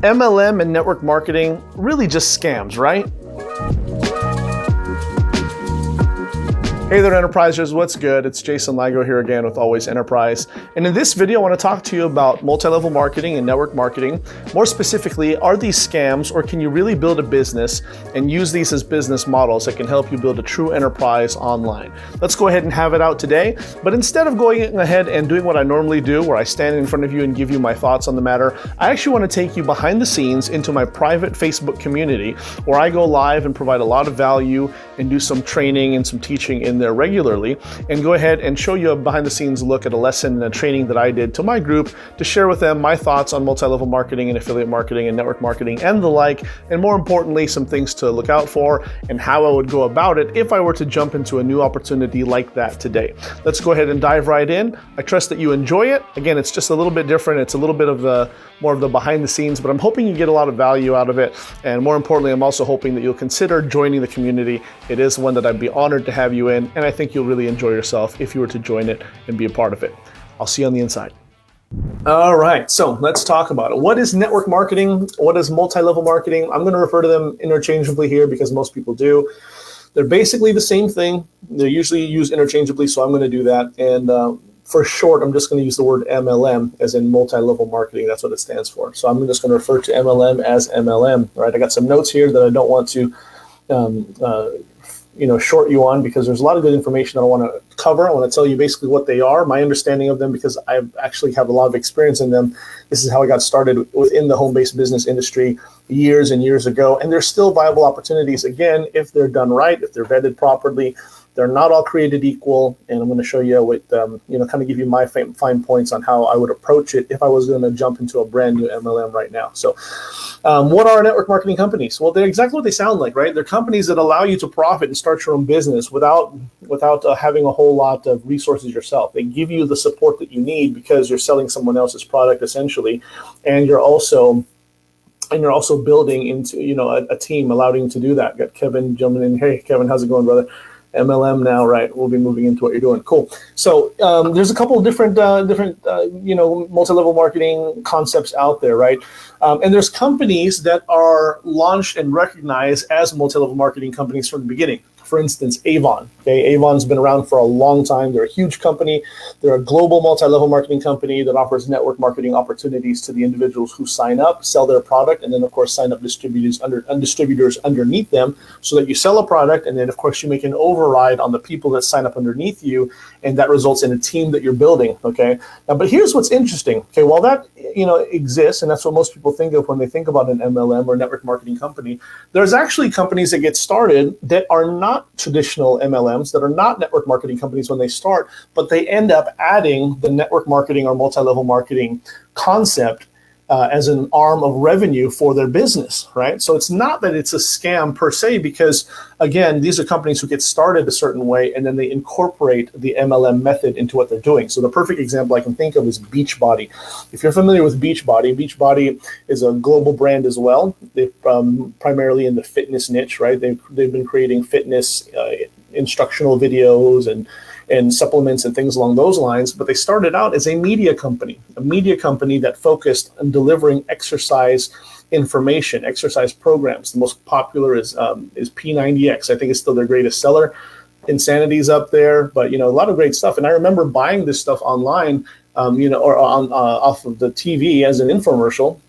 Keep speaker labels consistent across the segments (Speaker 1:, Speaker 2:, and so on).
Speaker 1: MLM and network marketing really just scams, right? Hey there, Enterprisers, what's good? It's Jason Ligo here again with Always Enterprise. And in this video, I want to talk to you about multi-level marketing and network marketing. More specifically, are these scams, or can you really build a business and use these as business models that can help you build a true enterprise online? Let's go ahead and have it out today. But instead of going ahead and doing what I normally do, where I stand in front of you and give you my thoughts on the matter, I actually want to take you behind the scenes into my private Facebook community, where I go live and provide a lot of value and do some training and some teaching in there regularly, and go ahead and show you a behind the scenes look at a lesson and a training that I did to my group to share with them my thoughts on multi-level marketing and affiliate marketing and network marketing and the like, and more importantly, some things to look out for and how I would go about it if I were to jump into a new opportunity like that today. Let's go ahead and dive right in. I trust that you enjoy it. Again, it's just a little bit different. It's a little bit of the more of the behind the scenes, but I'm hoping you get a lot of value out of it. And more importantly, I'm also hoping that you'll consider joining the community. It is one that I'd be honored to have you in, and I think you'll really enjoy yourself if you were to join it and be a part of it. I'll see you on the inside. All right, so let's talk about it. What is network marketing? What is multi-level marketing? I'm going to refer to them interchangeably here because most people do. They're basically the same thing. They're usually used interchangeably, so I'm going to do that. And for short, I'm just going to use the word MLM, as in multi-level marketing. That's what it stands for. So I'm just going to refer to MLM as MLM. All right, I got some notes here that I don't want to short you on, because there's a lot of good information that I want to cover. I want to tell you basically what they are, my understanding of them, because I actually have a lot of experience in them. This is how I got started within the home-based business industry years and years ago. And there's still viable opportunities, again, if they're done right, if they're vetted properly. They're not all created equal, and I'm going to show you what, kind of give you my fine points on how I would approach it if I was going to jump into a brand new MLM right now. So what are network marketing companies? Well, they're exactly what they sound like, right? They're companies that allow you to profit and start your own business without having a whole lot of resources yourself. They give you the support that you need because you're selling someone else's product essentially, and you're also building into a team allowing you to do that. Got Kevin jumping in. Hey, Kevin, how's it going, brother? MLM now, right? We'll be moving into what you're doing. Cool. So there's a couple of different multi-level marketing concepts out there, right? And there's companies that are launched and recognized as multi-level marketing companies from the beginning. For instance, Avon. Okay, Avon's been around for a long time. They're a huge company. They're a global multi-level marketing company that offers network marketing opportunities to the individuals who sign up, sell their product, and then of course sign up distributors underneath them, so that you sell a product, and then of course you make an override on the people that sign up underneath you, and that results in a team that you're building. Okay, now, but here's what's interesting. Okay, while that exists, and that's what most people think of when they think about an MLM or network marketing company, there's actually companies that get started that are not traditional MLMs, that are not network marketing companies when they start, but they end up adding the network marketing or multi-level marketing concept as an arm of revenue for their business, right? So it's not that it's a scam per se, because again, these are companies who get started a certain way and then they incorporate the MLM method into what they're doing. So the perfect example I can think of is Beachbody. If you're familiar with Beachbody, Beachbody is a global brand as well. They're primarily in the fitness niche, right? They've been creating fitness instructional videos and supplements and things along those lines, but they started out as a media company that focused on delivering exercise information, exercise programs. The most popular is P90X. I think it's still their greatest seller. Insanity's up there, but a lot of great stuff. And I remember buying this stuff online, or on off of the TV as an infomercial,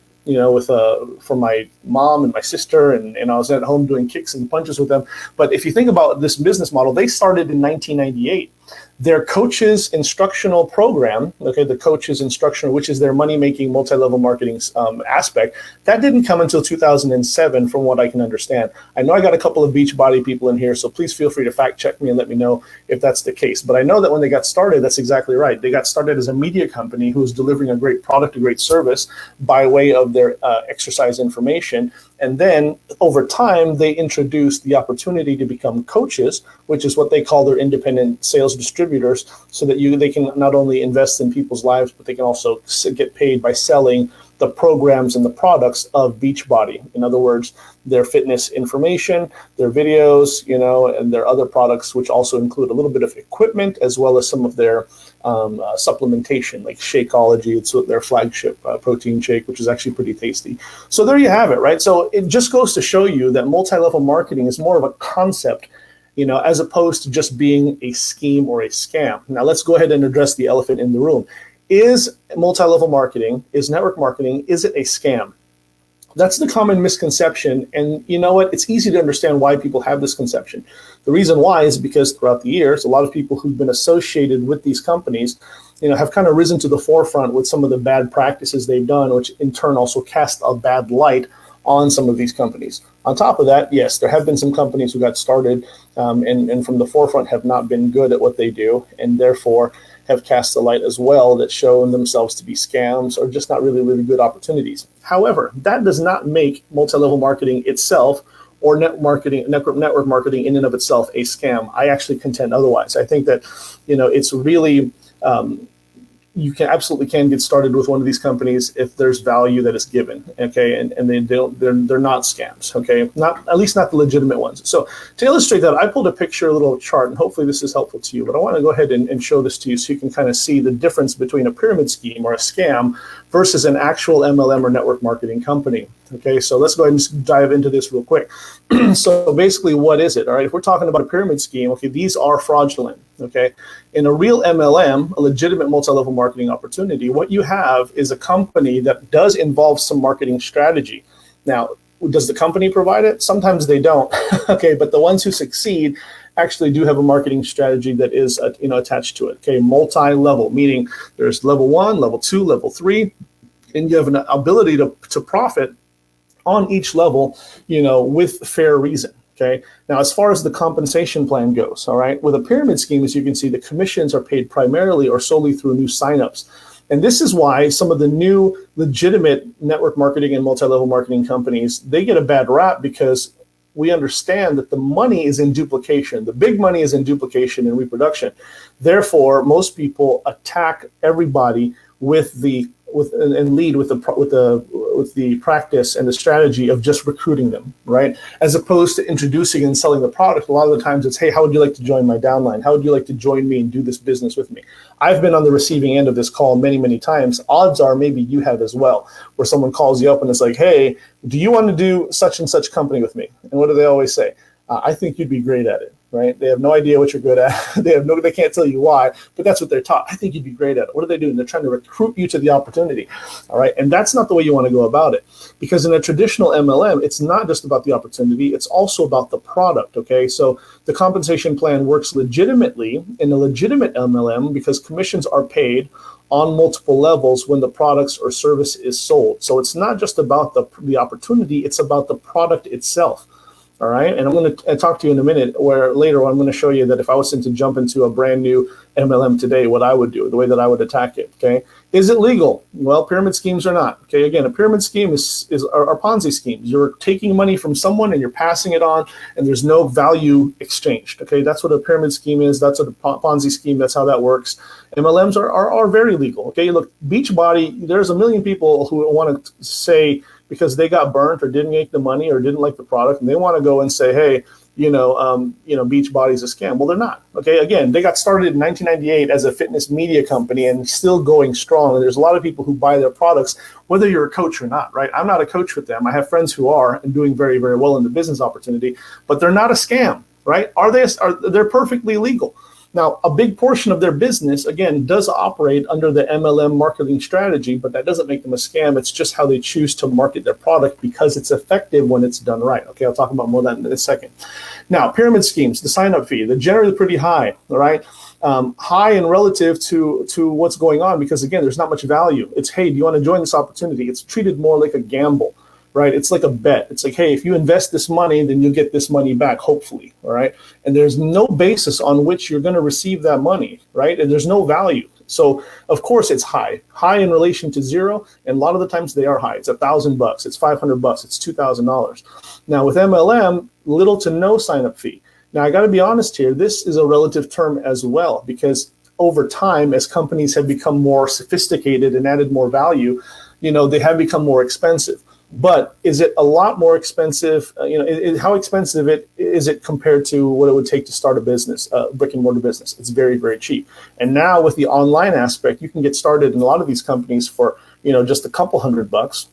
Speaker 1: for my mom and my sister, and I was at home doing kicks and punches with them. But if you think about this business model, they started in 1998. Their coaches instructional program, okay, the coaches instructional, which is their money-making multi-level marketing aspect, that didn't come until 2007 from what I can understand. I know I got a couple of Beachbody people in here, so please feel free to fact check me and let me know if that's the case. But I know that when they got started, that's exactly right. They got started as a media company who was delivering a great product, a great service by way of their exercise information. And then over time, they introduced the opportunity to become coaches, which is what they call their independent sales distributors, so that they can not only invest in people's lives, but they can also get paid by selling the programs and the products of Beachbody. In other words, their fitness information, their videos, and their other products, which also include a little bit of equipment, as well as some of their supplementation, like Shakeology. It's their flagship protein shake, which is actually pretty tasty. So there you have it, right? So it just goes to show you that multi-level marketing is more of a concept, as opposed to just being a scheme or a scam. Now let's go ahead and address the elephant in the room. Is multi-level marketing, is network marketing, is it a scam? That's the common misconception. And you know what? It's easy to understand why people have this conception. The reason why is because throughout the years, a lot of people who've been associated with these companies, have kind of risen to the forefront with some of the bad practices they've done, which in turn also cast a bad light on some of these companies. On top of that, yes, there have been some companies who got started and from the forefront have not been good at what they do, and therefore have cast a light as well that show themselves to be scams or just not really, really good opportunities. However, that does not make multi-level marketing itself or network marketing in and of itself a scam. I actually contend otherwise. I think that, it's really, you absolutely can get started with one of these companies if there's value that is given, okay, and they're not scams, okay, at least not the legitimate ones. So to illustrate that, I pulled a picture, a little chart, and hopefully this is helpful to you. But I want to go ahead and show this to you so you can kind of see the difference between a pyramid scheme or a scam versus an actual MLM or network marketing company. Okay, so let's go ahead and just dive into this real quick. So basically, what is it? All right, if we're talking about a pyramid scheme, okay, these are fraudulent. Okay, in a real MLM, a legitimate multi-level marketing opportunity, what you have is a company that does involve some marketing strategy. Now, does the company provide it? Sometimes they don't. Okay, but the ones who succeed actually do have a marketing strategy that is attached to it. Okay, multi-level, meaning there's level 1, level 2, level 3, and you have an ability to profit on each level, with fair reason. Okay. Now, as far as the compensation plan goes, all right, with a pyramid scheme, as you can see, the commissions are paid primarily or solely through new signups. And this is why some of the new legitimate network marketing and multi-level marketing companies, they get a bad rap because we understand that the money is in duplication. The big money is in duplication and reproduction. Therefore, most people attack everybody and lead with the practice and the strategy of just recruiting them, right? As opposed to introducing and selling the product. A lot of the times it's, hey, how would you like to join my downline? How would you like to join me and do this business with me? I've been on the receiving end of this call many, many times. Odds are maybe you have as well, where someone calls you up and it's like, hey, do you want to do such and such company with me? And what do they always say? I think you'd be great at it. Right? They have no idea what you're good at. They can't tell you why, but that's what they're taught. I think you'd be great at it. What are they doing? They're trying to recruit you to the opportunity. All right. And that's not the way you want to go about it, because in a traditional MLM, it's not just about the opportunity. It's also about the product. Okay. So the compensation plan works legitimately in a legitimate MLM because commissions are paid on multiple levels when the products or service is sold. So it's not just about the opportunity. It's about the product itself. All right. And I'm going to talk to you in a minute where later I'm going to show you that if I was to jump into a brand new MLM today, what I would do, the way that I would attack it. Okay. Is it legal? Well, pyramid schemes are not. Okay. Again, a pyramid scheme are Ponzi schemes. You're taking money from someone and you're passing it on, and there's no value exchanged. Okay. That's what a pyramid scheme is. That's what a Ponzi scheme. That's how that works. MLMs are very legal. Okay. Look, Beachbody, there's a million people who want to say, because they got burnt or didn't make the money or didn't like the product, and they want to go and say, hey, Beachbody's a scam. Well, they're not. Okay, again, they got started in 1998 as a fitness media company and still going strong. And there's a lot of people who buy their products, whether you're a coach or not, right? I'm not a coach with them. I have friends who are and doing very, very well in the business opportunity, but they're not a scam, right? They're perfectly legal. Now, a big portion of their business, again, does operate under the MLM marketing strategy, but that doesn't make them a scam. It's just how they choose to market their product because it's effective when it's done right. Okay, I'll talk about more of that in a second. Now, pyramid schemes, the sign-up fee, they're generally pretty high, all right? High and relative to what's going on because, again, there's not much value. It's, hey, do you want to join this opportunity? It's treated more like a gamble. Right? It's like a bet. It's like, hey, if you invest this money, then you'll get this money back, hopefully. All right. And there's no basis on which you're going to receive that money. Right. And there's no value. So, of course, it's high in relation to zero. And a lot of the times they are high. It's $1,000. It's $500. It's $2,000. Now, with MLM, little to no sign up fee. Now, I got to be honest here. This is a relative term as well, because over time, as companies have become more sophisticated and added more value, they have become more expensive. But is it a lot more expensive? How expensive is it compared to what it would take to start a business, brick and mortar business? It's very, very cheap. And now with the online aspect, you can get started in a lot of these companies for, just a couple $100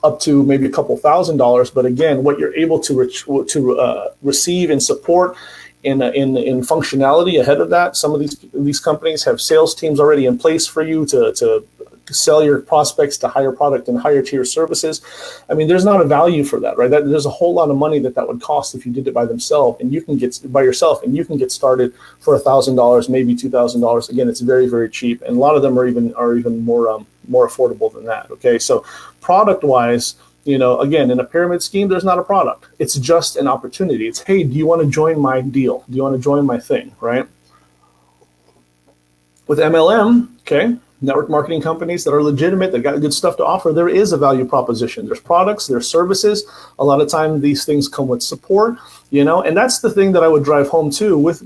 Speaker 1: up to maybe a couple $1,000. But again, what you're able to receive and support in functionality ahead of that, some of these companies have sales teams already in place for you to sell your prospects to higher product and higher tier services. I mean, there's not a value for that, right? There's a whole lot of money that would cost if you did it by yourself, and you can get started for $1,000, maybe $2,000. Again, it's very, very cheap, and a lot of them are even more affordable than that. Okay, so product wise, again, in a pyramid scheme, there's not a product. It's just an opportunity. It's, hey, do you want to join my deal? Do you want to join my thing, right? With MLM, okay, network marketing companies that are legitimate, that got good stuff to offer, there is a value proposition. There's products, there's services. A lot of time these things come with support, and that's the thing that I would drive home too with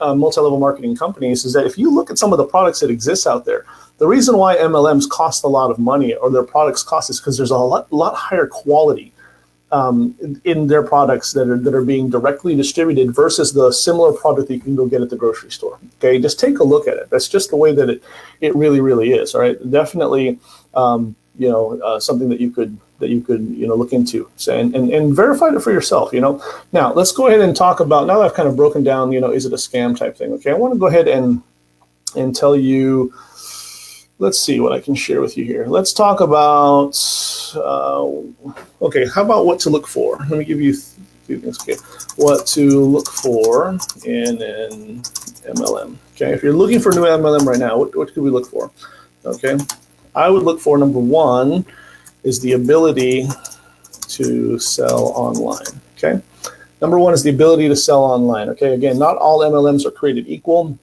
Speaker 1: multi-level marketing companies, is that if you look at some of the products that exist out there, the reason why MLMs cost a lot of money, or their products cost, is because there's a lot higher quality in their products that are being directly distributed versus the similar product that you can go get at the grocery store. Okay, just take a look at it. That's just the way that it really, really is. All right, definitely, something that you could look into, and verify it for yourself. Now let's go ahead and talk about, now that I've kind of broken down, is it a scam type thing? Okay, I want to go ahead and tell you. Let's see what I can share with you here. Let's talk about, how about what to look for? Let me give you a few things. Okay, what to look for in an MLM. Okay, if you're looking for a new MLM right now, what could we look for? Okay, I would look for, number one, is the ability to sell online. Okay, number one is the ability to sell online. Okay, again, not all MLMs are created equal.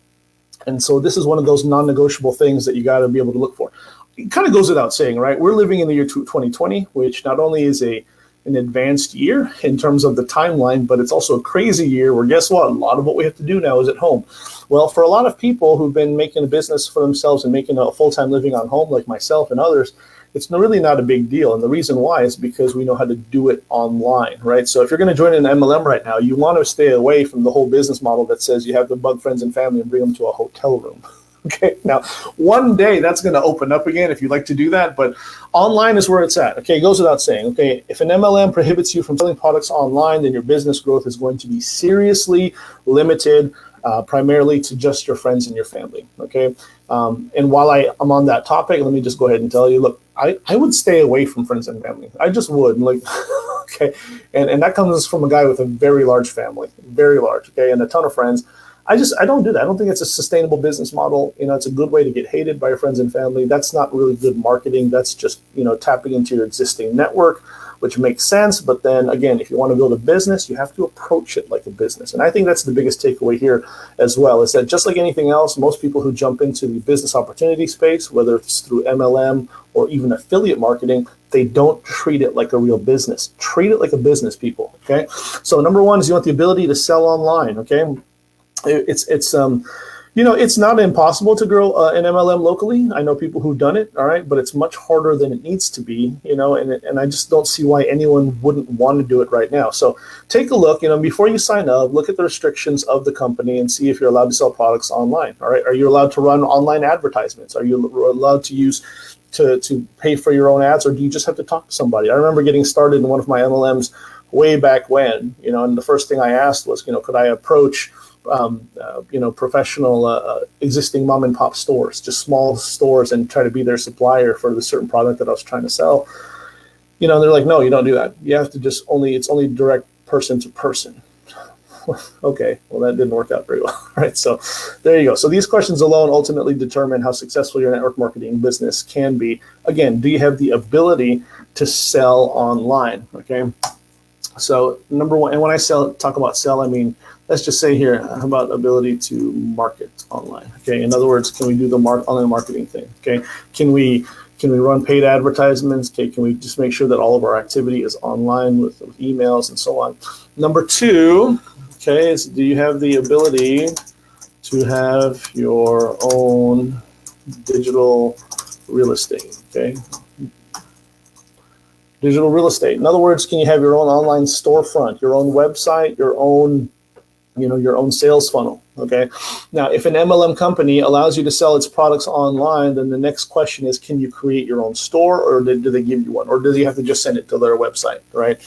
Speaker 1: And so this is one of those non-negotiable things that you got to be able to look for. It kind of goes without saying, right? We're living in the year 2020, which not only is an advanced year in terms of the timeline, but it's also a crazy year where, guess what? A lot of what we have to do now is at home. Well, for a lot of people who've been making a business for themselves and making a full-time living on home, like myself and others, it's really not a big deal. And the reason why is because we know how to do it online, right? So if you're going to join an MLM right now, you want to stay away from the whole business model that says you have to bug friends and family and bring them to a hotel room. Okay, now one day that's going to open up again if you'd like to do that, but online is where it's at. Okay, it goes without saying. Okay, if an MLM prohibits you from selling products online, then your business growth is going to be seriously limited, primarily to just your friends and your family. Okay, and while I'm on that topic, let me just go ahead and tell you, look, I would stay away from friends and family. I just would, okay, and that comes from a guy with a very large family, very large, okay, and a ton of friends. I don't do that. I don't think it's a sustainable business model. It's a good way to get hated by your friends and family. That's not really good marketing. That's just, tapping into your existing network, which makes sense. But then again, if you want to build a business, you have to approach it like a business. And I think that's the biggest takeaway here as well, is that just like anything else, most people who jump into the business opportunity space, whether it's through MLM or even affiliate marketing, they don't treat it like a real business. Treat it like a business, people. Okay. So number one is you want the ability to sell online. Okay. It's not impossible to grow an MLM locally. I know people who've done it, all right, but it's much harder than it needs to be, and I just don't see why anyone wouldn't want to do it right now. So take a look, before you sign up, look at the restrictions of the company and see if you're allowed to sell products online, all right? Are you allowed to run online advertisements? Are you allowed to use to pay for your own ads, or do you just have to talk to somebody? I remember getting started in one of my MLMs way back when, and the first thing I asked was, could I approach professional existing mom and pop stores, just small stores, and try to be their supplier for the certain product that I was trying to sell. They're like, no, you don't do that. You have to it's only direct person to person. Okay, well, that didn't work out very well. Right, so there you go. So these questions alone ultimately determine how successful your network marketing business can be. Again, do you have the ability to sell online? Okay, so number one, and when I talk about sell, I mean, let's just say here, how about ability to market online? Okay, in other words, can we do the online marketing thing? Okay, can we run paid advertisements? Okay, can we just make sure that all of our activity is online with emails and so on? Number two, okay, is do you have the ability to have your own digital real estate? Okay, Digital real estate. In other words, can you have your own online storefront, your own website, your own sales funnel? Okay. Now, if an MLM company allows you to sell its products online, then the next question is, can you create your own store, or do they give you one, or do you have to just send it to their website, right?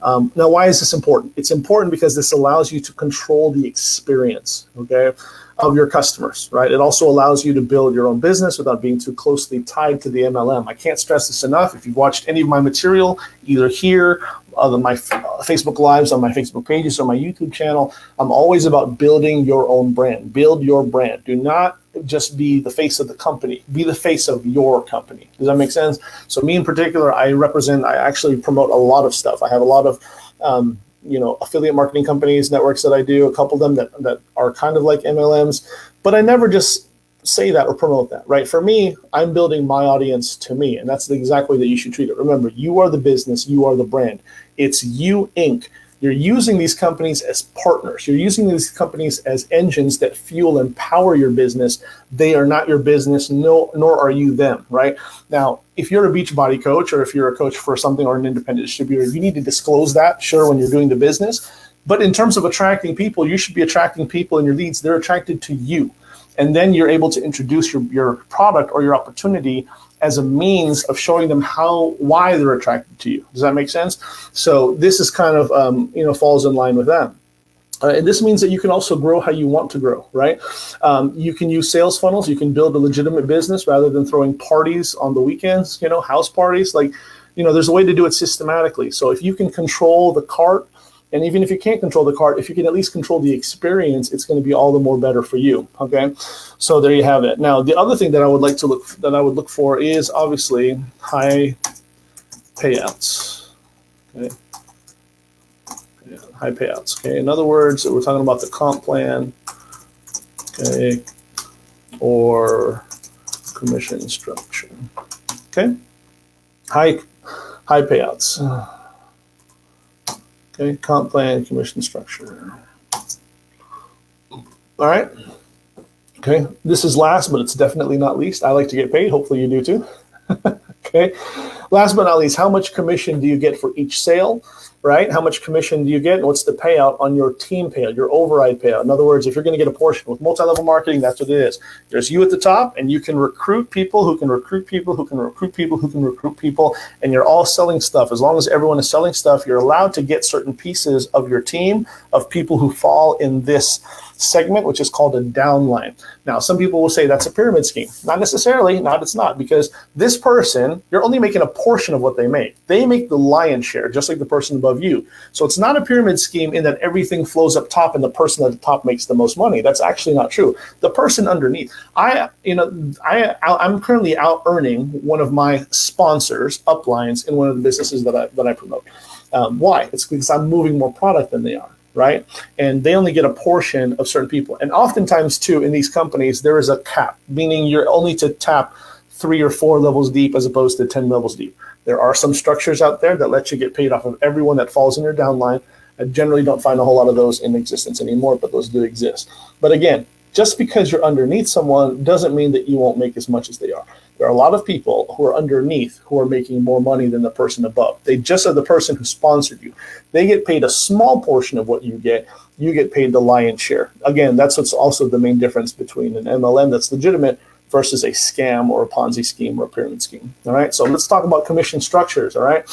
Speaker 1: Now, why is this important? It's important because this allows you to control the experience, okay, of your customers, right? It also allows you to build your own business without being too closely tied to the MLM. I can't stress this enough. If you've watched any of my material, either here, on my Facebook Lives, on my Facebook pages, or my YouTube channel, I'm always about building your own brand. Build your brand. Do not just be the face of the company. Be the face of your company. Does that make sense? So me in particular, I actually promote a lot of stuff. I have a lot of affiliate marketing companies, networks that I do, a couple of them that are kind of like MLMs, but I never just say that or promote that, right? For me, I'm building my audience to me, and that's the exact way that you should treat it. Remember, you are the business, you are the brand. It's you, Inc. You're using these companies as partners. You're using these companies as engines that fuel and power your business. They are not your business, nor are you them, right? Now, if you're a Beachbody coach, or if you're a coach for something, or an independent distributor, you need to disclose that, sure, when you're doing the business. But in terms of attracting people, you should be attracting people in your leads. They're attracted to you. And then you're able to introduce your product or your opportunity as a means of showing them why they're attracted to you. Does that make sense? So this is kind of, falls in line with that. And this means that you can also grow how you want to grow, right? You can use sales funnels. You can build a legitimate business rather than throwing parties on the weekends, house parties. There's a way to do it systematically. So if you can control the cart, and even if you can't control the cart, if you can at least control the experience, it's going to be all the more better for you. Okay, so there you have it. Now, the other thing that I would look for is obviously high payouts. Okay, high payouts. Okay, in other words, we're talking about the comp plan. Okay, or commission structure. Okay, high payouts. Okay, comp plan, commission structure. All right. Okay, this is last, but it's definitely not least. I like to get paid. Hopefully you do too. Okay, last but not least, how much commission do you get for each sale, right? How much commission do you get, and what's the payout on your team payout, your override payout? In other words, if you're going to get a portion with multi-level marketing, that's what it is. There's you at the top, and you can recruit people who can recruit people who can recruit people who can recruit people, and you're all selling stuff. As long as everyone is selling stuff, you're allowed to get certain pieces of your team of people who fall in this segment, which is called a downline. Now, some people will say that's a pyramid scheme. Not necessarily. It's not, because this person, you're only making a portion of what they make. They make the lion's share, just like the person above you. So it's not a pyramid scheme in that everything flows up top and the person at the top makes the most money. That's actually not true. The person underneath, I'm currently out earning one of my sponsors, uplines, in one of the businesses that I promote. Why? It's because I'm moving more product than they are. Right? And they only get a portion of certain people. And oftentimes, too, in these companies, there is a cap, meaning you're only to tap 3 or 4 levels deep as opposed to 10 levels deep. There are some structures out there that let you get paid off of everyone that falls in your downline. I generally don't find a whole lot of those in existence anymore, but those do exist. But again, just because you're underneath someone doesn't mean that you won't make as much as they are. There are a lot of people who are underneath who are making more money than the person above. They just are the person who sponsored you. They get paid a small portion of what you get. You get paid the lion's share. Again, that's what's also the main difference between an MLM that's legitimate versus a scam or a Ponzi scheme or a pyramid scheme. All right, so let's talk about commission structures. All right,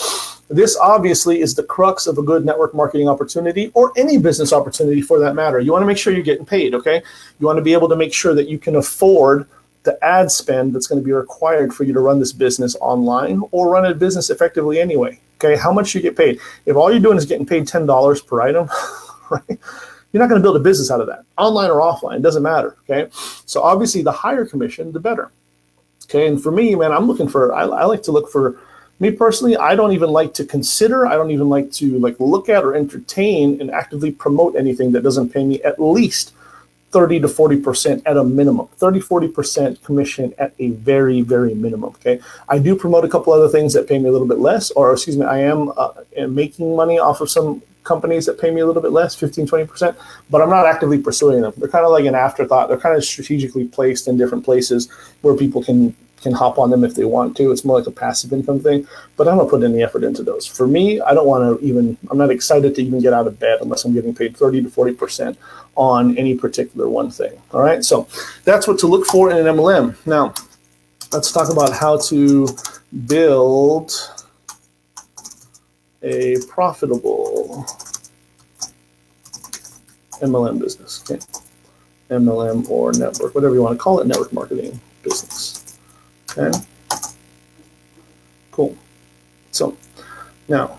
Speaker 1: this obviously is the crux of a good network marketing opportunity, or any business opportunity for that matter. You want to make sure you're getting paid, okay? You want to be able to make sure that you can afford the ad spend that's going to be required for you to run this business online or run a business effectively anyway. Okay, how much you get paid? If all you're doing is getting paid $10 per item, right? You're not going to build a business out of that, online or offline. It doesn't matter. Okay, so obviously the higher commission, the better. Okay, and for me, man, I like to look for. Me personally, I don't even like to consider. I don't even like to look at or entertain and actively promote anything that doesn't pay me at least 30 to 40% at a minimum, 30-40% commission at a very, very minimum. Okay, I do promote a couple other things that pay me a little bit less, or excuse me, I am making money off of some companies that pay me a little bit less, 15-20%, but I'm not actively pursuing them. They're kind of like an afterthought. They're kind of strategically placed in different places where people can can hop on them if they want to. It's more like a passive income thing, but I don't put any effort into those. For me, I don't want to even, I'm not excited to even get out of bed unless I'm getting paid 30 to 40% on any particular one thing. All right. So that's what to look for in an MLM. Now, let's talk about how to build a profitable MLM business. Okay. MLM or network, whatever you want to call it, network marketing business. Okay. Cool. So now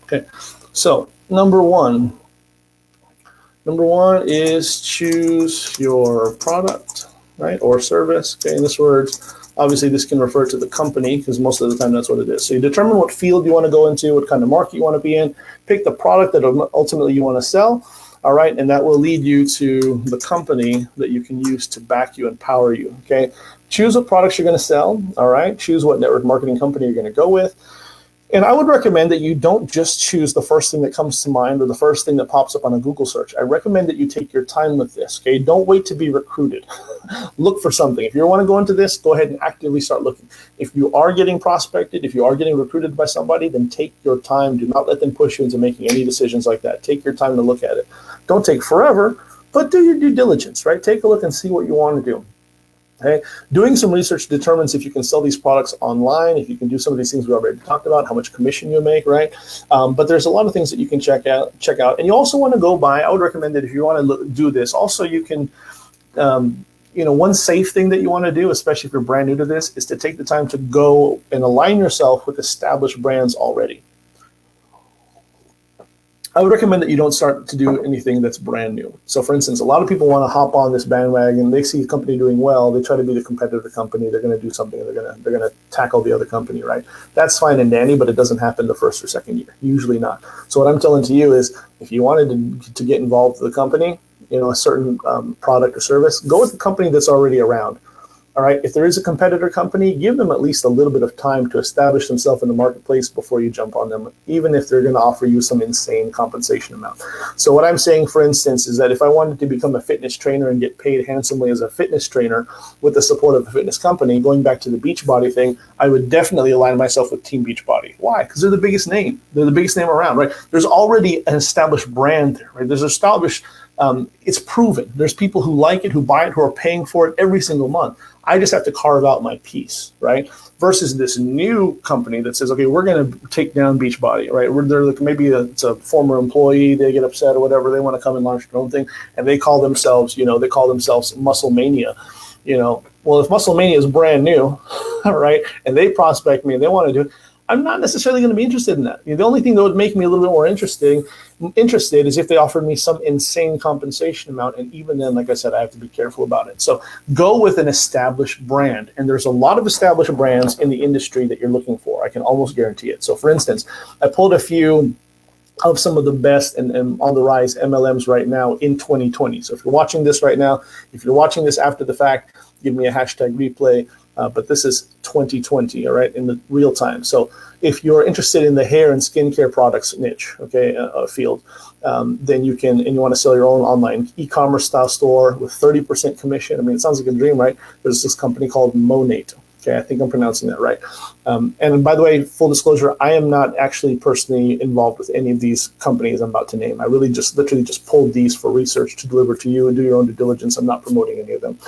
Speaker 1: okay. So number one is choose your product, right, or service. Okay. In this words, obviously this can refer to the company because most of the time that's what it is. So you determine what field you want to go into, what kind of market you want to be in, pick the product that ultimately you want to sell. All right. And that will lead you to the company that you can use to back you and power you. Okay. Choose what products you're going to sell. All right. Choose what network marketing company you're going to go with. And I would recommend that you don't just choose the first thing that comes to mind or the first thing that pops up on a Google search. I recommend that you take your time with this. Okay. Don't wait to be recruited. Look for something. If you want to go into this, go ahead and actively start looking. If you are getting prospected, if you are getting recruited by somebody, then take your time. Do not let them push you into making any decisions like that. Take your time to look at it. Don't take forever, but do your due diligence, right? Take a look and see what you want to do. Okay. Doing some research determines if you can sell these products online, if you can do some of these things we already talked about, how much commission you make, right? But there's a lot of things that you can check out. And you also want to go by, I would recommend that if you want to do this, also you can, one safe thing that you want to do, especially if you're brand new to this, is to take the time to go and align yourself with established brands already. I would recommend that you don't start to do anything that's brand new. So for instance, a lot of people want to hop on this bandwagon. They see a company doing well. They try to be the competitor company. They're going to do something. They're going to tackle the other company, right? That's fine and dandy, but it doesn't happen the first or second year. Usually not. So what I'm telling to you is if you wanted to get involved with the company, a certain product or service, go with the company that's already around. All right. If there is a competitor company, give them at least a little bit of time to establish themselves in the marketplace before you jump on them, even if they're going to offer you some insane compensation amount. So what I'm saying, for instance, is that if I wanted to become a fitness trainer and get paid handsomely as a fitness trainer with the support of a fitness company, going back to the Beachbody thing, I would definitely align myself with Team Beachbody. Why? Because they're the biggest name. They're the biggest name around, right? There's already an established brand there, right? There's established, it's proven. There's people who like it, who buy it, who are paying for it every single month. I just have to carve out my piece, right? Versus this new company that says, okay, we're going to take down Beachbody, right? They're like, maybe it's a former employee, they get upset or whatever, they want to come and launch their own thing, and they call themselves, Muscle Mania. Well, if Muscle Mania is brand new, right, and they prospect me and they want to do it, I'm not necessarily going to be interested in that. The only thing that would make me a little bit more interested is if they offered me some insane compensation amount. And even then, like I said, I have to be careful about it. So go with an established brand. And there's a lot of established brands in the industry that you're looking for. I can almost guarantee it. So for instance, I pulled a few of some of the best and on the rise MLMs right now in 2020. So if you're watching this right now, if you're watching this after the fact, give me a hashtag replay. But this is 2020, all right, in the real time. So if you're interested in the hair and skincare products niche, okay, field, then you can, and you want to sell your own online e-commerce style store with 30% commission. I mean, it sounds like a dream, right? There's this company called Monate. Okay, I think I'm pronouncing that right. And by the way, full disclosure, I am not actually personally involved with any of these companies I'm about to name. I really literally just pulled these for research to deliver to you and do your own due diligence. I'm not promoting any of them.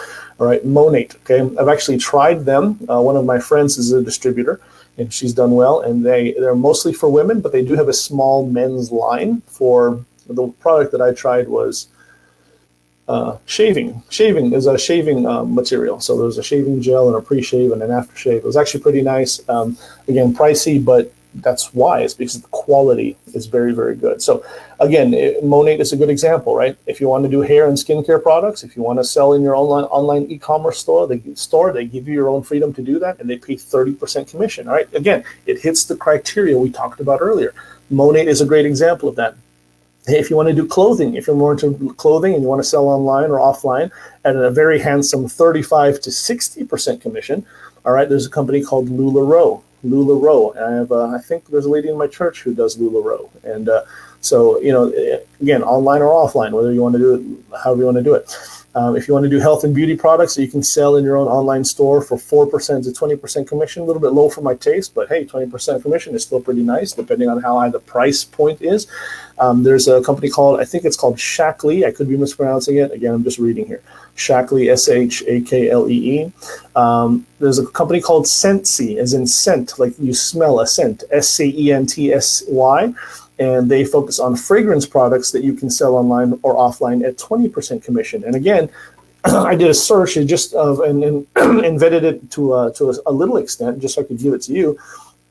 Speaker 1: All right, Monate. Okay, I've actually tried them. One of my friends is a distributor, and she's done well. And they're mostly for women, but they do have a small men's line. For the product that I tried was shaving. Shaving is a shaving material. So there's a shaving gel and a pre-shave and an aftershave. It was actually pretty nice. Again, pricey, but that's why. It's because the quality is very, very good. So again, Monate is a good example, right? If you want to do hair and skincare products, if you want to sell in your online e-commerce store, they give you your own freedom to do that, and they pay 30% commission. All right. Again, it hits the criteria we talked about earlier. Monate is a great example of that. Hey, if you want to do clothing, if you're more into clothing and you want to sell online or offline at a very handsome 35 to 60% commission, all right, there's a company called LuLaRoe. And I think there's a lady in my church who does LuLaRoe. And so, again, online or offline, whether you want to do it, however you want to do it. If you want to do health and beauty products that you can sell in your own online store for 4% to 20% commission, a little bit low for my taste, but hey, 20% commission is still pretty nice depending on how high the price point is. There's a company called, I think it's called Shaklee. I could be mispronouncing it. Again, I'm just reading here. Shaklee, Shaklee. There's a company called Scentsy, as in scent, like you smell a scent, Scentsy. And they focus on fragrance products that you can sell online or offline at 20% commission. And again, I did a search and vetted it to a little extent, just so I could give it to you.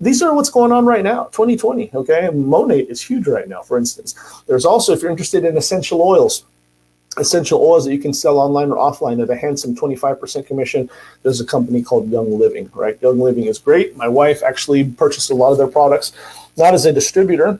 Speaker 1: These are what's going on right now, 2020, okay? Monate is huge right now, for instance. There's also, if you're interested in essential oils that you can sell online or offline at a handsome 25% commission, there's a company called Young Living, right? Young Living is great. My wife actually purchased a lot of their products, not as a distributor,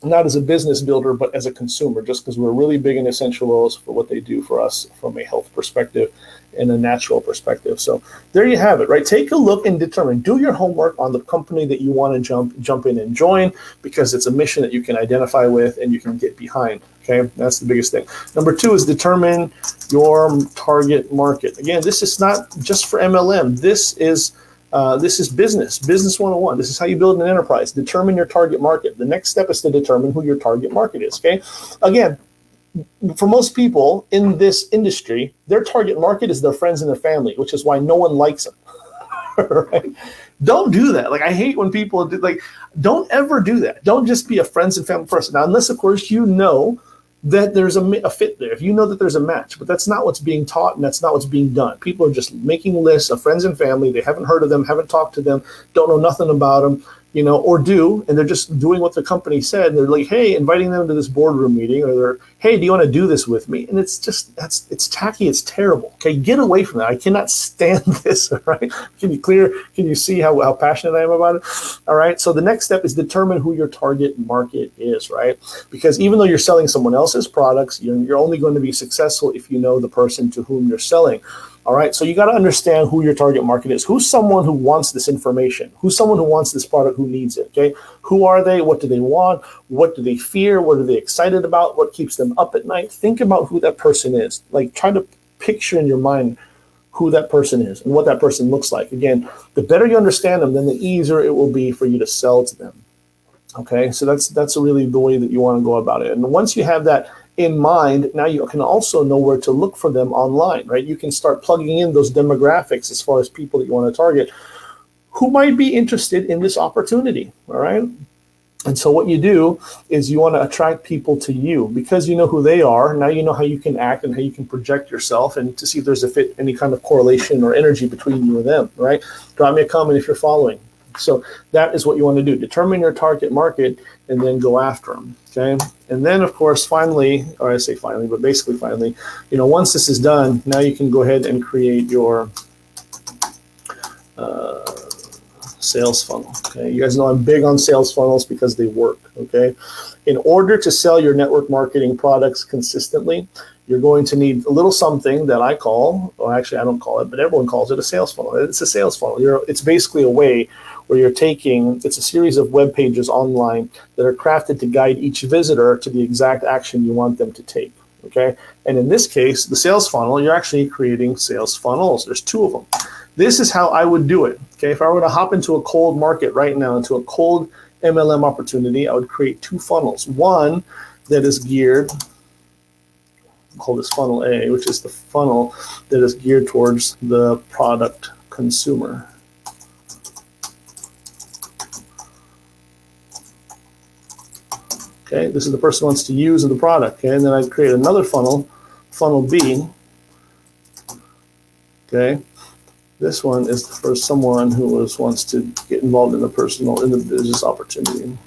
Speaker 1: not as a business builder, but as a consumer, just because we're really big in essential oils for what they do for us from a health perspective and a natural perspective. So there you have it, right? Take a look and determine, do your homework on the company that you want to jump in and join, because it's a mission that you can identify with and you can get behind. Okay, that's the biggest thing. Number 2 is determine your target market. Again, this is not just for MLM. This is business 101. This is how you build an enterprise. Determine your target market. The next step is to determine who your target market is. Okay. Again, for most people in this industry, their target market is their friends and their family, which is why no one likes them. Right? Don't do that. Like, I hate when people do, like, don't ever do that. Don't just be a friends and family person. Now, unless, of course, you know that there's a fit there, if you know that there's a match, but that's not what's being taught and that's not what's being done. People are just making lists of friends and family. They haven't heard of them, haven't talked to them, don't know nothing about them, or do, and they're just doing what the company said. And they're like, hey, inviting them to this boardroom meeting, or they're, hey, do you want to do this with me? And it's just, it's tacky, it's terrible. Okay, get away from that. I cannot stand this. All right, can you see how passionate I am about it? All right, so the next step is determine who your target market is, right? Because even though you're selling someone else's products, you're only going to be successful if you know the person to whom you're selling. All right, so you got to understand who your target market is. Who's someone who wants this information? Who's someone who wants this product, who needs it? Okay, who are they? What do they want? What do they fear? What are they excited about? What keeps them up at night? Think about who that person is. Like, try to picture in your mind who that person is and what that person looks like. Again, the better you understand them, then the easier it will be for you to sell to them. Okay, so that's really the way that you want to go about it. And once you have that in mind, now you can also know where to look for them online, right? You can start plugging in those demographics as far as people that you want to target who might be interested in this opportunity, all right? And so what you do is you want to attract people to you because you know who they are. Now you know how you can act and how you can project yourself and to see if there's any kind of correlation or energy between you and them, right? Drop me a comment if you're following. So that is what you want to do. Determine your target market and then go after them, okay? And then, of course, finally, or I say finally, but basically finally, once this is done, now you can go ahead and create your sales funnel, okay? You guys know I'm big on sales funnels because they work, okay? In order to sell your network marketing products consistently, you're going to need a little something that I call, or actually I don't call it, but everyone calls it a sales funnel. It's a sales funnel. It's basically a way where it's a series of web pages online that are crafted to guide each visitor to the exact action you want them to take, okay? And in this case, the sales funnel, you're actually creating sales funnels. There's 2 of them. This is how I would do it, okay? If I were to hop into a cold market right now, into a cold MLM opportunity, I would create 2 funnels. One that is geared, I'll call this funnel A, which is the funnel that is geared towards the product consumer. Okay, this is the person who wants to use the product. Okay, and then I'd create another funnel, funnel B. Okay, this one is for someone who wants to get involved in the business opportunity.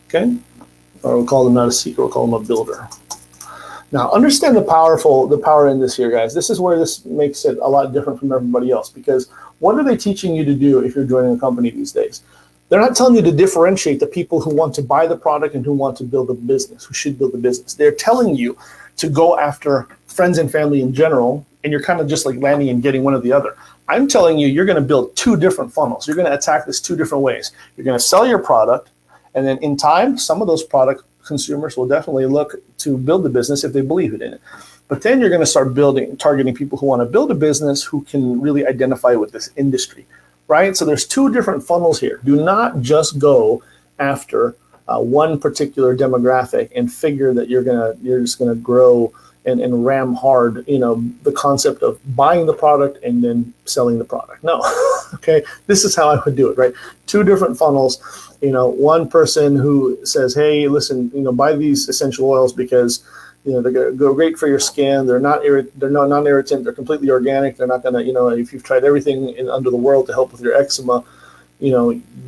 Speaker 1: Okay, or we'll call them not a seeker, we'll call them a builder. Now, understand the power in this here, guys. This is where this makes it a lot different from everybody else, because what are they teaching you to do if you're joining a company these days? They're not telling you to differentiate the people who want to buy the product and who want to build a business, who should build a business. They're telling you to go after friends and family in general, and you're kind of just like landing and getting one or the other. I'm telling you, you're going to build 2 different funnels. You're going to attack this 2 different ways. You're going to sell your product, and then in time, some of those product consumers will definitely look to build the business if they believe in it. But then you're going to start targeting people who want to build a business who can really identify with this industry, right? So there's two different funnels here. Do not just go after one particular demographic and figure that you're just gonna grow and ram hard, the concept of buying the product and then selling the product. No, okay, this is how I would do it, right? Two different funnels. One person who says, hey, listen, buy these essential oils because they're gonna go great for your skin. They're non-irritant. They're completely organic. They're not gonna, if you've tried everything under the world to help with your eczema,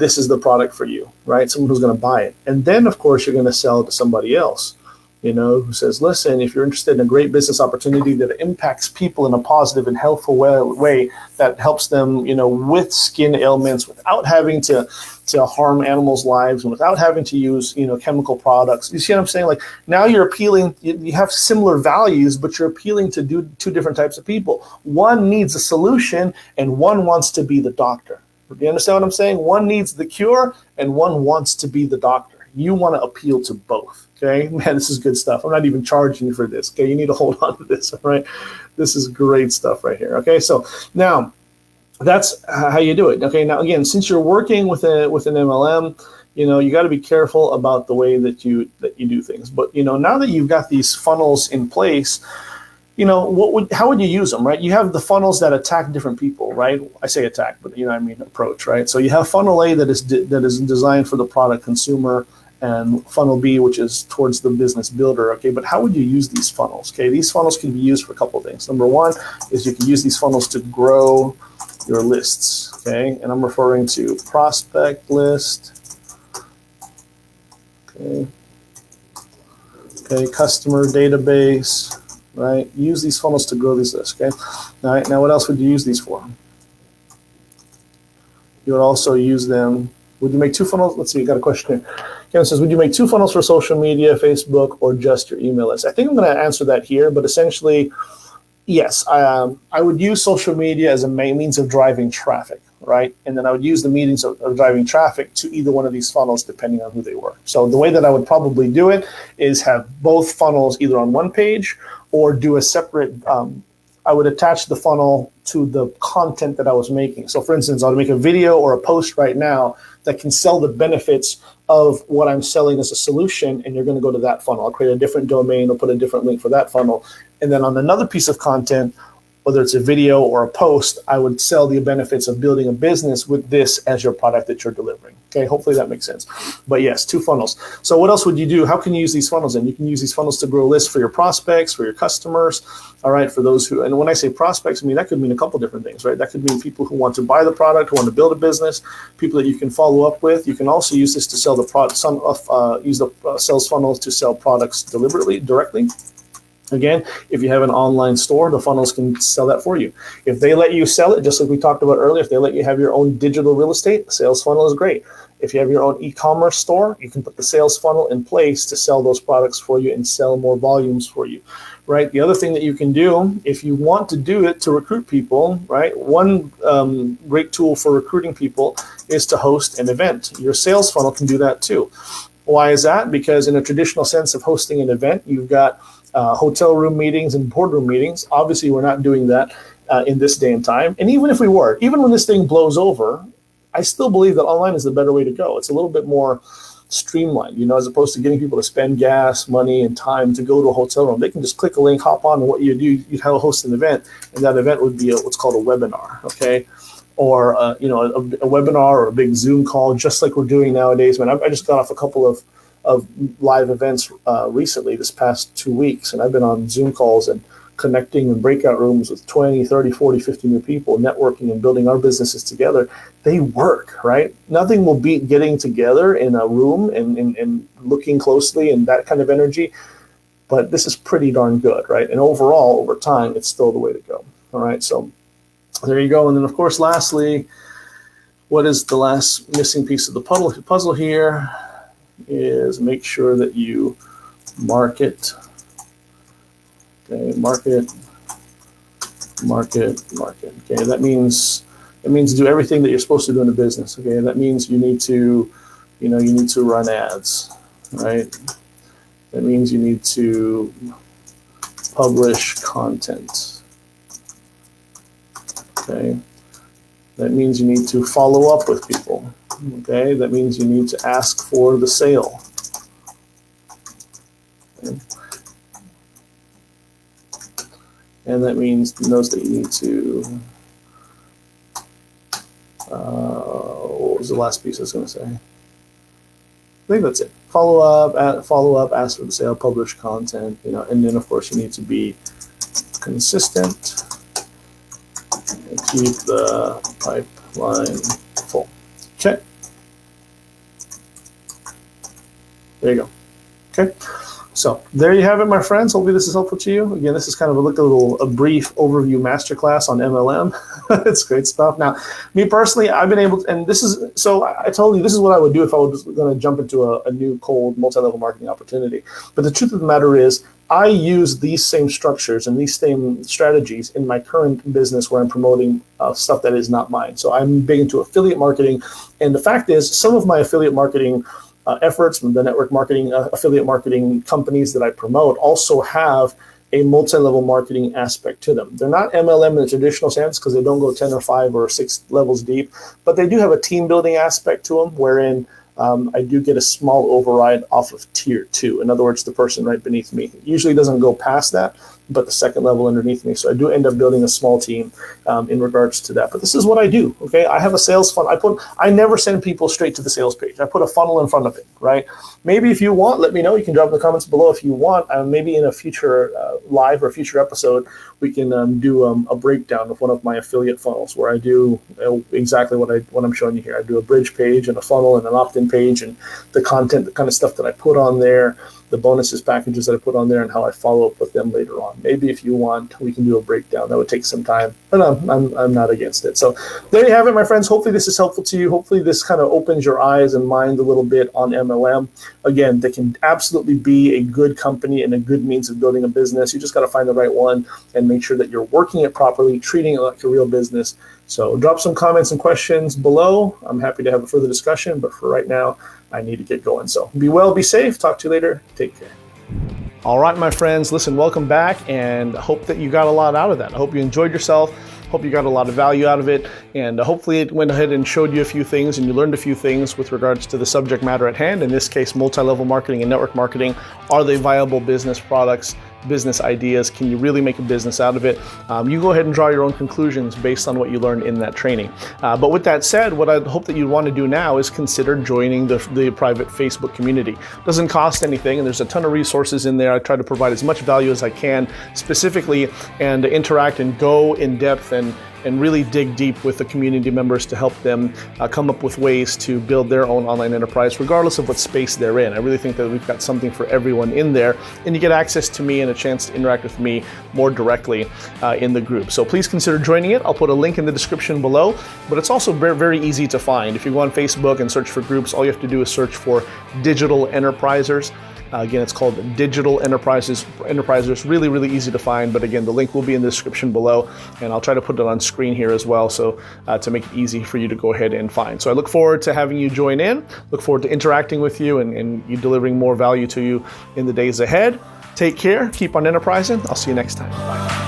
Speaker 1: this is the product for you, right? Someone who's going to buy it. And then, of course, you're going to sell it to somebody else, who says, listen, if you're interested in a great business opportunity that impacts people in a positive and helpful way that helps them, with skin ailments without having to harm animals' lives and without having to use, chemical products. You see what I'm saying? Like, now you're appealing, you have similar values, but you're appealing to two different types of people. One needs a solution and one wants to be the doctor. Do you understand what I'm saying? One needs the cure and one wants to be the doctor. You want to appeal to both. Okay, man, this is good stuff. I'm not even charging you for this. Okay, you need to hold on to this. All right, this is great stuff right here. Okay, so now that's how you do it. Okay, now again, since you're working with an MLM, you got to be careful about the way that you do things. But now that you've got these funnels in place, how would you use them, right? You have the funnels that attack different people, right? I say attack, but approach, right? So you have funnel A that is designed for the product consumer, and funnel B, which is towards the business builder. Okay, but how would you use these funnels? Okay, these funnels can be used for a couple of things. Number one is you can use these funnels to grow your lists. Okay, and I'm referring to prospect list. Okay, customer database. Right, use these funnels to grow these lists. Okay, all right. Now, what else would you use these for? You would also use them. Would you make two funnels? Let's see. You got a question here. Kevin says, would you make two funnels for social media, Facebook, or just your email list? I think I'm going to answer that here, but essentially, yes. I would use social media as a main means of driving traffic, right? And then I would use the means of driving traffic to either one of these funnels, depending on who they were. So the way that I would probably do it is have both funnels either on one page or do a separate, I would attach the funnel to the content that I was making. So for instance, I would make a video or a post right now that can sell the benefits of what I'm selling as a solution, and you're going to go to that funnel. I'll create a different domain or put a different link for that funnel. And then on another piece of content, whether it's a video or a post, I would sell the benefits of building a business with this as your product that you're delivering. Okay, hopefully that makes sense. But yes, two funnels. So what else would you do? How can you use these funnels? And you can use these funnels to grow lists for your prospects, for your customers, all right, for those who, and when I say prospects, I mean, that could mean a couple different things, right? That could mean people who want to buy the product, who want to build a business, people that you can follow up with. You can also use this to sell the product, use the sales funnels to sell products directly. Again, if you have an online store, the funnels can sell that for you. If they let you sell it, just like we talked about earlier, if they let you have your own digital real estate, the sales funnel is great. If you have your own e-commerce store, you can put the sales funnel in place to sell those products for you and sell more volumes for you, right? The other thing that you can do, if you want to do it to recruit people, right? One great tool for recruiting people is to host an event. Your sales funnel can do that too. Why is that? Because in a traditional sense of hosting an event, you've got hotel room meetings and boardroom meetings. Obviously, we're not doing that in this day and time. And even if we were, even when this thing blows over, I still believe that online is the better way to go. It's a little bit more streamlined, as opposed to getting people to spend gas, money, and time to go to a hotel room. They can just click a link, hop on, and what you do, you'd have a host an event, and that event would be what's called a webinar, okay? Or, a webinar or a big Zoom call, just like we're doing nowadays. Man, I just got off a couple of live events recently this past 2 weeks, and I've been on Zoom calls and connecting in breakout rooms with 20, 30, 40, 50 new people, networking and building our businesses together. They work, right? Nothing will beat getting together in a room and looking closely and that kind of energy, but this is pretty darn good, right? And overall, over time, it's still the way to go, all right? So there you go. And then, of course, lastly, what is the last missing piece of the puzzle here is make sure that you market. Okay, market. Okay, that means do everything that you're supposed to do in a business. Okay, that means you need to run ads, right? That means you need to publish content. Okay. That means you need to follow up with people. Okay. That means you need to ask for the sale. Okay. And that means knows that you need to, what was the last piece I was going to say? I think that's it. Follow up, ask for the sale, publish content, and then of course you need to be consistent and keep the pipeline full. Okay. There you go. Okay. So there you have it, my friends. Hopefully this is helpful to you. Again, this is kind of a brief overview masterclass on MLM. It's great stuff. Now, me personally, I've been able to, and this is, so I told you this is what I would do if I was going to jump into a new cold multi-level marketing opportunity. But the truth of the matter is, I use these same structures and these same strategies in my current business where I'm promoting stuff that is not mine. So I'm big into affiliate marketing. And the fact is, some of my affiliate marketing efforts, the network marketing, affiliate marketing companies that I promote also have a multi-level marketing aspect to them. They're not MLM in the traditional sense because they don't go 10 or 5 or 6 levels deep, but they do have a team building aspect to them wherein I do get a small override off of tier 2. In other words, the person right beneath me. It usually doesn't go past that, but the second level underneath me. So I do end up building a small team in regards to that. But this is what I do, okay? I have a sales funnel. I never send people straight to the sales page. I put a funnel in front of it, right? Maybe if you want, let me know. You can drop in the comments below if you want. Maybe in a future live or a future episode, we can do a breakdown of one of my affiliate funnels where I do exactly what I'm showing you here. I do a bridge page and a funnel and an opt-in page and the content, the kind of stuff that I put on there, the bonuses packages that I put on there, and how I follow up with them later on. Maybe if you want, we can do a breakdown. That would take some time, but I'm not against it. So there you have it, my friends. Hopefully this is helpful to you. Hopefully this kind of opens your eyes and mind a little bit on MLM. Again, they can absolutely be a good company and a good means of building a business. You just got to find the right one and make sure that you're working it properly, treating it like a real business. So drop some comments and questions below. I'm happy to have a further discussion, but for right now, I need to get going. So be well, be safe. Talk to you later. Take care. All right, my friends, listen, welcome back, and I hope that you got a lot out of that. I hope you enjoyed yourself. Hope you got a lot of value out of it, and hopefully it went ahead and showed you a few things and you learned a few things with regards to the subject matter at hand. In this case, multi-level marketing and network marketing. Are they viable business products, business ideas? Can you really make a business out of it? You go ahead and draw your own conclusions based on what you learned in that training. But with that said, what I hope that you want to do now is consider joining the private Facebook community. It doesn't cost anything, and there's a ton of resources in there. I try to provide as much value as I can specifically and interact and go in depth and really dig deep with the community members to help them come up with ways to build their own online enterprise, regardless of what space they're in. I really think that we've got something for everyone in there, and you get access to me and a chance to interact with me more directly in the group. So please consider joining it. I'll put a link in the description below, but it's also very, very easy to find. If you go on Facebook and search for groups, all you have to do is search for Digital Enterprisers. Again, it's called Digital Enterprisers. Really, really easy to find. But again, the link will be in the description below, and I'll try to put it on screen here as well, so to make it easy for you to go ahead and find. So I look forward to having you join in. Look forward to interacting with you and you delivering more value to you in the days ahead. Take care. Keep on enterprising. I'll see you next time. Bye.